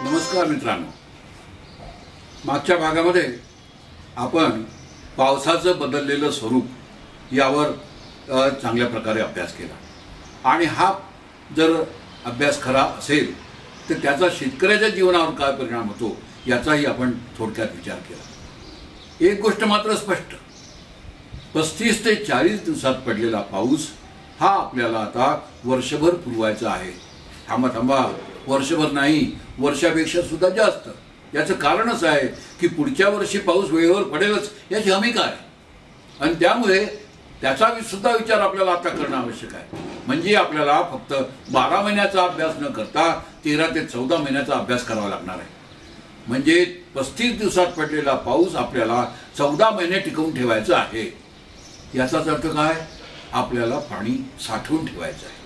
नमस्कार मित्रांनो, मागच्या भागामध्ये आपण पावसाचं बदललेलं स्वरूप यावर चांगल्या प्रकारे अभ्यास केला आणि हा जर अभ्यास खरा असेल तर त्याचा शेतकऱ्याच्या जीवनावर काय परिणाम होतो याचाही आपण थोडक्यात विचार केला। एक गोष्ट मात्र स्पष्ट, 35 ते 40 दिवसात पडलेला पाऊस हा आपल्याला आता वर्षभर पुरवायचा आहे। थांबा, वर्षभर नाही, वर्षापेक्षा सुद्धा जास्त। याचं कारणच आहे की पुढच्या वर्षी पाऊस वेळेवर पडेलच याची हमी काय, आणि त्यामुळे त्याचा सुद्धा विचार आपल्याला आता करणं आवश्यक आहे। म्हणजे आपल्याला फक्त 12 महिन्याचा अभ्यास न करता 13 ते 14 महिन्याचा अभ्यास करावा लागणार आहे। म्हणजे 35 दिवसात पडलेला पाऊस आपल्याला 14 महिने टिकवून ठेवायचा आहे। याचाच अर्थ काय, आपल्याला पाणी साठवून ठेवायचं आहे।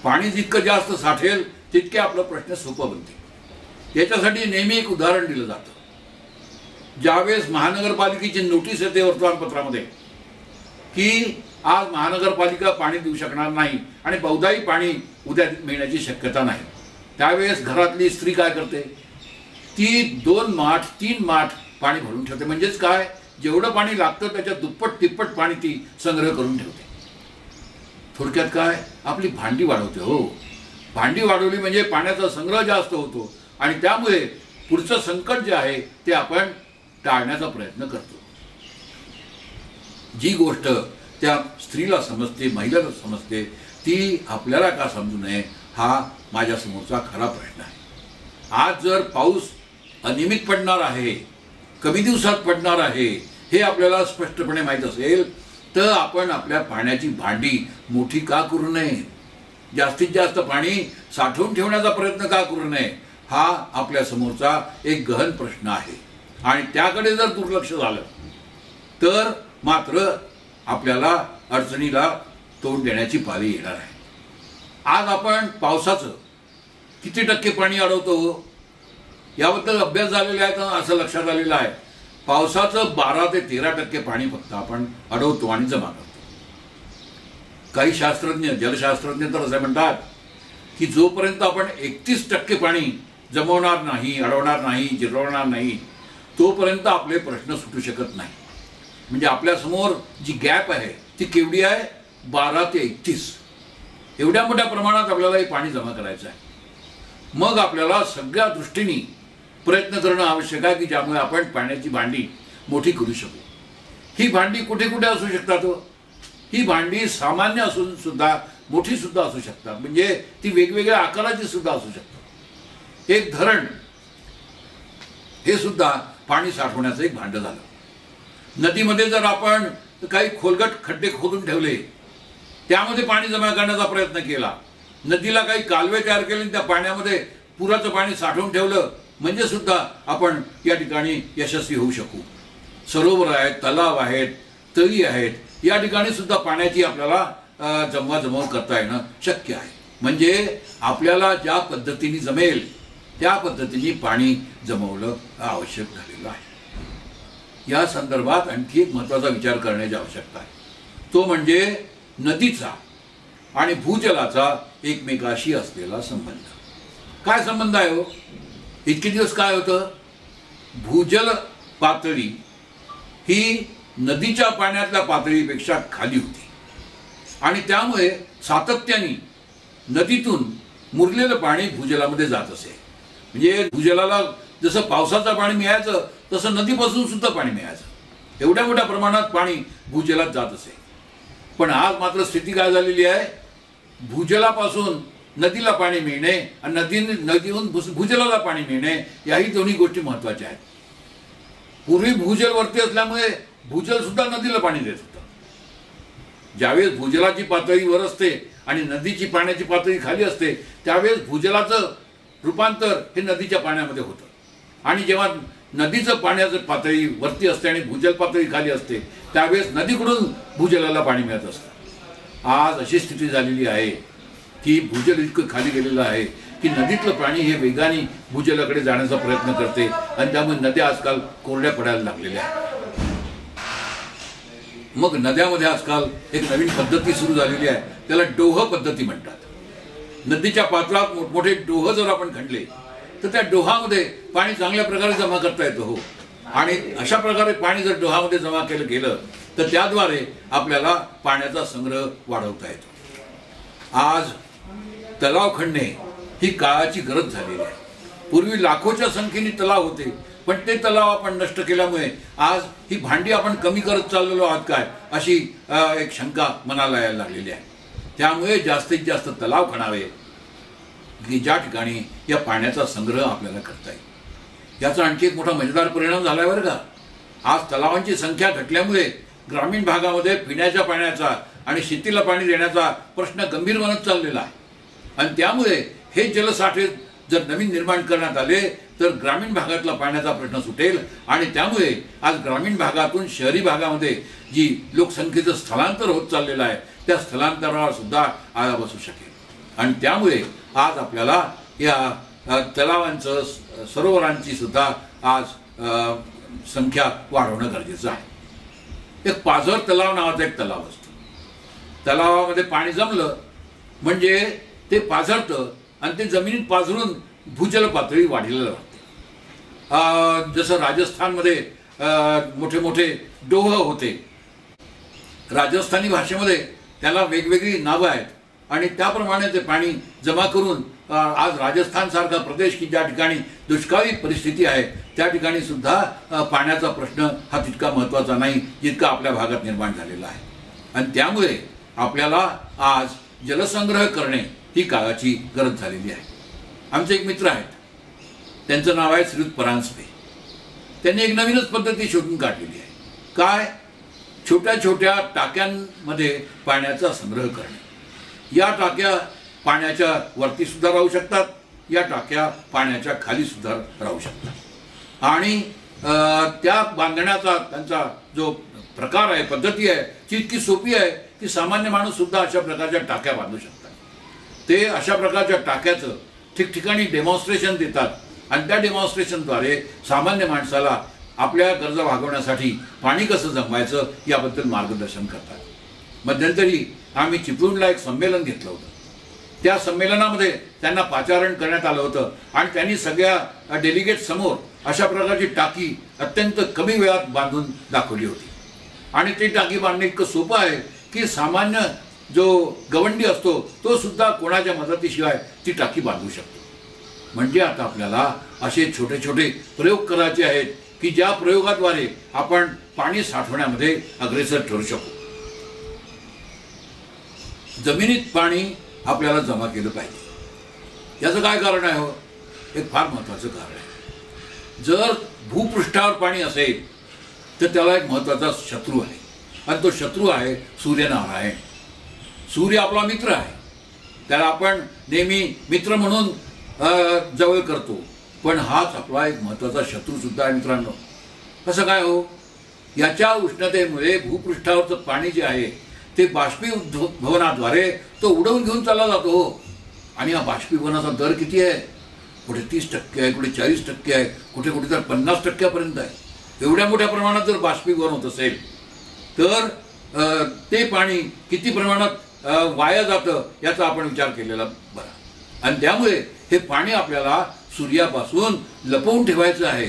पाणी जितकं जास्त साठेल तितके आपला प्रश्न सोपं बनते। याच्यासाठी नेहमी एक उदाहरण दिलं जातं। ज्यावेळेस महानगरपालिकेची नोटीस येते वर्तमानपत्रामध्ये की आज महानगरपालिका पाणी देऊ शकणार नाही आणि बहुधाही पाणी उद्या मिळण्याची शक्यता नाही, त्यावेळेस घरातली स्त्री काय करते, ती 2 माठ 3 माठ पाणी भरून ठेवते। म्हणजेच काय, जेवढं पाणी लागतं त्याच्या दुप्पट तिप्पट पाणी ती संग्रह करून ठेवते। थोडक्यात काय, आपली भांडी वाढवते। हो, भांडी वाढवली म्हणजे पाण्याचा संग्रह जास्त होतो आणि त्यामुळे पुढचं संकट जे आहे ते आपण टाळण्याचा प्रयत्न करतो। जी गोष्ट त्या स्त्रीला समजते, महिलेला समजते, ती आपल्याला का समजू नये हा माझ्या समोरचा खरा प्रश्न आहे। आज जर पाऊस अनियमित पडणार आहे, कमी दिवसात पडणार आहे हे आपल्याला स्पष्टपणे माहीत असेल तर आपण आपल्या पाण्याची भांडी मोठी का करू नये, जास्तीत जास्त पाणी साठवून ठेवण्याचा प्रयत्न का करू नये हा आपल्या समोरचा एक गहन प्रश्न आहे। आणि त्याकडे जर दुर्लक्ष झालं तर मात्र आपल्याला अडचणीला तोंड देण्याची पाळी येणार आहे। आज आपण पावसाचं किती टक्के पाणी अडवतो याबद्दल अभ्यास झालेला आहे का असं लक्षात आलेलं आहे। पावसाचं 12 ते 13% पाणी फक्त आपण अडवतो आणि जमा करतो। काही शास्त्रज्ञ, जलशास्त्रज्ञ तर असे म्हणतात की जोपर्यंत आपण 31% पाणी जमवणार नाही, अडवणार नाही, जिरवणार नाही तोपर्यंत आपले प्रश्न सुटू शकत नाही। म्हणजे आपल्या समोर जी गॅप आहे ती केवढी आहे, 12 ते 31 एवढ्या मोठ्या प्रमाणात आपल्याला हे पाणी जमा करायचं आहे। मग आपल्याला सगळ्या दृष्टीने प्रयत्न करणं आवश्यक आहे की ज्यामुळे आपण पाण्याची भांडी मोठी करू शकू। ही भांडी कुठे कुठे असू शकतात, ही भांडी सामान्य असून सुद्धा मोठी सुद्धा असू शकतात, म्हणजे ती वेगवेगळ्या आकाराची सुद्धा असू शकतात। एक धरण हे सुद्धा पाणी साठवण्याचं एक भांडं झालं। नदीमध्ये जर आपण काही खोलगट खड्डे खोदून ठेवले, त्यामध्ये पाणी जमा करण्याचा प्रयत्न केला, नदीला काही कालवे तयार केले आणि त्या पाण्यामध्ये पुराचं पाणी साठवून ठेवलं म्हणजे सुद्धा आपण या ठिकाणी यशस्वी होऊ शकू। सरोवर आहेत, तलाव आहेत, तळी आहेत, या ठिकाणी सुद्धा पाण्याची आपल्याला जमवाजमव करता येणं शक्य आहे। म्हणजे आपल्याला ज्या पद्धतीने जमेल त्या पद्धतीने पाणी जमवलं आवश्यक झालेलं आहे। या संदर्भात आणखी एक महत्त्वाचा विचार करण्याची आवश्यकता आहे, तो म्हणजे नदीचा आणि भूजलाचा एकमेकाशी असलेला संबंध। काय संबंध आहे हो? इतके दिवस काय होतं, भूजल पातळी ही नदीच्या पाण्यातल्या पातळीपेक्षा खाली होती आणि त्यामुळे सातत्याने नदीतून मुरलेलं पाणी भूजलामध्ये जात असे। म्हणजे भूजलाला जसं पावसाचं पाणी मिळायचं तसं नदीपासून सुद्धा पाणी मिळायचं, एवढ्या मोठ्या प्रमाणात पाणी भूजलात जात असे। पण आज मात्र स्थिती काय झालेली आहे, भूजलापासून नदीला पाणी मिळणे आणि नदीहून भूजलाला पाणी मिळणे याही दोन्ही गोष्टी महत्त्वाच्या आहेत। पूर्वी भूजल वरती असल्यामुळे भूजल सुद्धा नदीला पाणी देत होतं। ज्यावेळेस भूजलाची पातळी वर असते आणि नदीची पाण्याची पातळी खाली असते त्यावेळेस भूजलाचं रूपांतर हे नदीच्या पाण्यामध्ये होतं आणि जेव्हा नदीचं पाण्याचं पातळी वरती असते आणि भूजल पातळी खाली असते त्यावेळेस नदीकडून भूजलाला पाणी मिळत असतं। आज अशी स्थिती झालेली आहे की भूजल इतकं खाली गेलेलं आहे की नदीतलं पाणी हे वेगाने भूजलाकडे जाण्याचा प्रयत्न करते आणि त्यामुळे नद्या आजकाल कोरड्या पडायला लागलेल्या आहेत। मग नद्यामध्ये आजकाल एक नवीन पद्धती सुरू झालेली आहे, त्याला डोह पद्धती म्हणतात। नदीच्या पात्रात मोठमोठे डोह जर आपण खणले तर त्या डोहामध्ये पाणी चांगल्या प्रकारे जमा करता येतं हो. आणि अशा प्रकारे पाणी जर डोहामध्ये जमा केलं गेलं तर त्याद्वारे आपल्याला पाण्याचा संग्रह वाढवता येतो. आज तलाव खणणे ही काळाची गरज झालेली आहे. पूर्वी लाखोच्या संख्येने तलाव होते, पण ते तलाव आपण नष्ट केल्यामुळे आज ही भांडी आपण कमी करत चाललेलो आहात काय अशी एक शंका मनाला यायला लागलेली आहे. त्यामुळे जास्तीत जास्त तलाव खणावे की ज्या ठिकाणी या पाण्याचा संग्रह आपल्याला करता येईल. याचा आणखी एक मोठा मजेदार परिणाम झाला आहे बरं का. आज तलावांची संख्या घटल्यामुळे ग्रामीण भागामध्ये पिण्याच्या पाण्याचा आणि शेतीला पाणी देण्याचा प्रश्न गंभीर बनत चाललेला आहे. आणि त्यामुळे हे जलसाठे जर नवीन निर्माण करण्यात आले तर ग्रामीण भागातला पाण्याचा प्रश्न सुटेल आणि त्यामुळे आज ग्रामीण भागातून शहरी भागामध्ये जी लोकसंख्येचं स्थलांतर होत चाललेलं आहे त्या स्थलांतरावर सुद्धा आळा बसू शकेल. आणि त्यामुळे आज आपल्याला या तलावांचं सरोवरांची सुद्धा आज संख्या वाढवणं गरजेचं आहे. एक पाझर तलाव नावाचा एक तलाव असतो. तलावामध्ये पाणी जमलं म्हणजे ते पाझरतं आणि ते जमिनीत पाझरून भूजल पातळी वाढीला लागते. जसं राजस्थानमध्ये मोठे मोठे डोह होते. राजस्थानी भाषेमध्ये त्याला वेगवेगळी नावं आहेत आणि त्याप्रमाणे ते पाणी जमा करून आज राजस्थान सारखा प्रदेश की ज्या ठिकाणी दुष्काळी परिस्थिती आहे त्या ठिकाणी सुद्धा पाण्याचा प्रश्न हा तितका महत्त्वाचा नाही जितका आपल्या भागात निर्माण झालेला आहे. आणि त्यामुळे आपल्याला आज जलसंग्रह करणे ही काळाची गरज झालेली आहे. आमचे एक मित्र आहेत, त्यांचं नाव आहे श्रीयुत परांजपे. त्यांनी एक नवीनच पद्धती शोधून काढलेली आहे. काय? छोट्या छोट्या टाक्यांमध्ये पाण्याचा संग्रह करणे. या टाक्या पाण्याच्या वरती सुद्धा राहू शकतात, या टाक्या पाण्याच्या खाली सुद्धा राहू शकतात. आणि त्या बांधण्याचा त्यांचा जो प्रकार आहे, पद्धती आहे, ती इतकी सोपी आहे की सामान्य माणूस सुद्धा अशा प्रकारच्या टाक्या बांधू शकतात. ते अशा प्रकारच्या टाक्याचं ठिकठिकाणी डेमॉन्स्ट्रेशन देतात आणि त्या डेमॉन्स्ट्रेशनद्वारे सामान्य माणसाला आपल्या गरजा भागवण्यासाठी पाणी कसं जमवायचं याबद्दल मार्गदर्शन करतात. मध्यंतरी आम्ही चिपळूणला एक संमेलन घेतलं होतं. त्या संमेलनामध्ये त्यांना पाचारण करण्यात आलं होतं आणि त्यांनी सगळ्या डेलिगेट समोर अशा प्रकारची टाकी अत्यंत कमी वेळात बांधून दाखवली होती. आणि ती टाकी बांधणे इतकं सोपं आहे की सामान्य जो गवंडी असतो तो सुद्धा कोणाच्या मदतीशिवाय ती टाकी बांधू शकतो. म्हणजे आता आपल्याला असे छोटे छोटे प्रयोग करायचे आहेत की ज्या प्रयोगाद्वारे आपण पाणी साठवण्यामध्ये अग्रेसर ठरू शकू. जमिनीत पाणी आपल्याला जमा केलं पाहिजे. याचं काय कारण आहे हो? एक फार महत्त्वाचं कारण आहे. जर भूपृष्ठावर पाणी असेल तर त्याला एक महत्त्वाचा शत्रू आहे आणि तो शत्रू आहे सूर्यनारायण. सूर्य आपला मित्र आहे, त्याला आपण नेहमी मित्र म्हणून जवळ करतो, पण हाच आपला एक महत्त्वाचा शत्रू सुद्धा आहे मित्रांनो. कसं काय हो? याच्या उष्णतेमुळे भूपृष्ठावरचं पाणी जे आहे ते बाष्पीभवनाद्वारे तो उडवून घेऊन चालला जातो हो. आणि या बाष्पीभवनाचा दर किती आहे? कुठे 30% आहे, कुठे 40% आहे, कुठे कुठे तर 50% आहे. एवढ्या मोठ्या प्रमाणात जर बाष्पीभवन होत असेल तर ते पाणी किती प्रमाणात वाया जातं याचा आपण विचार केलेला बरा. आणि त्यामुळे हे पाणी आपल्याला सूर्यापासून लपवून ठेवायचं आहे.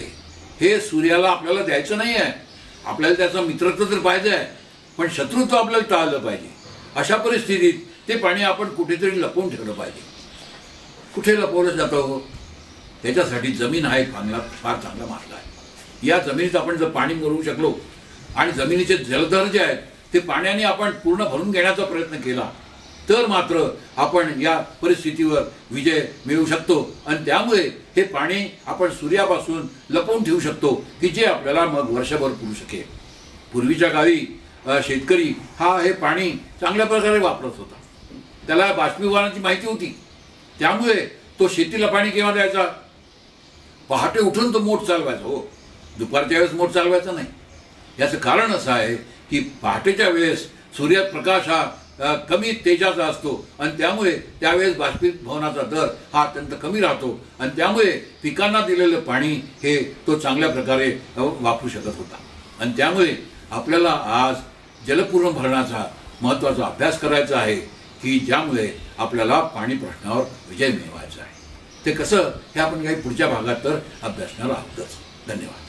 हे सूर्याला आपल्याला द्यायचं नाही आहे. आपल्याला त्याचा मित्रत्व तर पाहिजे आहे, पण शत्रुत्व आपल्याला टाळलं पाहिजे. अशा परिस्थितीत ते पाणी आपण कुठेतरी लपवून ठेवलं पाहिजे. कुठे लपवलं जातं हो? त्याच्यासाठी जमीन हा एक फार चांगला मार्ग आहे. या जमिनीत आपण जर पाणी मिळवू शकलो आणि जमिनीचे जलधर जे आहेत ते पाण्याने आपण पूर्ण भरून घेण्याचा प्रयत्न केला तर मात्र आपण या परिस्थितीवर विजय मिळवू शकतो. आणि त्यामुळे हे पाणी आपण सूर्यापासून लपवून ठेवू शकतो की जे आपल्याला मग वर्षभर पुरू शकेल. पूर्वीच्या काळी शेतकरी हा हे पाणी चांगल्या प्रकारे वापरत होता. त्याला बाष्पीभवनाची माहिती होती, त्यामुळे तो शेतीला पाणी केव्हा द्यायचा? पहाटे उठून तो मोठ चालवायचा हो, दुपारच्या वेळेस मोठ चालवायचा नाही. याचं कारण असं आहे की पहाटेच्या वेळेस सूर्यप्रकाश हा कमी तेजाचा असतो आणि त्यामुळे त्यावेळेस बाष्पीभवनाचा दर हा अत्यंत कमी राहतो आणि त्यामुळे पिकांना दिलेलं पाणी हे तो चांगल्या प्रकारे वापरू शकत होता. आणि त्यामुळे आपल्याला आज जलपूर्ण भरणाचा महत्त्वाचा अभ्यास करायचा आहे की ज्यामुळे आपल्याला पाणी प्रश्नावर विजय मिळवायचा आहे. ते कसं हे आपण काही पुढच्या भागात तर अभ्यासणार आहोतच. धन्यवाद.